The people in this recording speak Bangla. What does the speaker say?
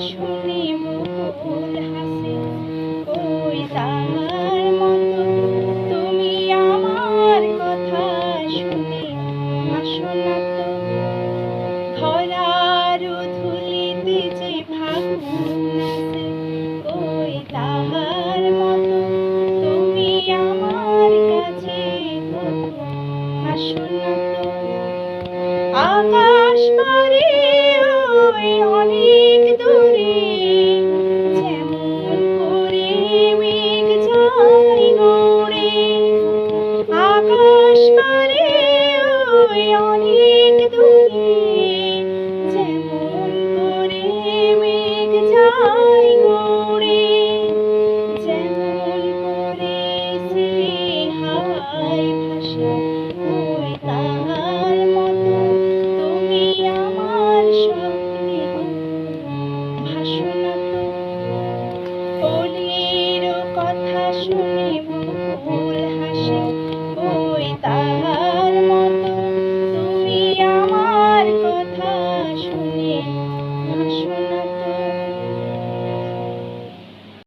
শুনি মুকুল হাসে, ওই তাহার মতো তুমি আমার কথা শুনে হাসো না তো। ধরার ধুলিতে যে ফাগুন নাচে, ওই তাহার মতো তুমি আমার কাছে কত হাসো না তো। আকাশ পারে ওই অনেক দূরে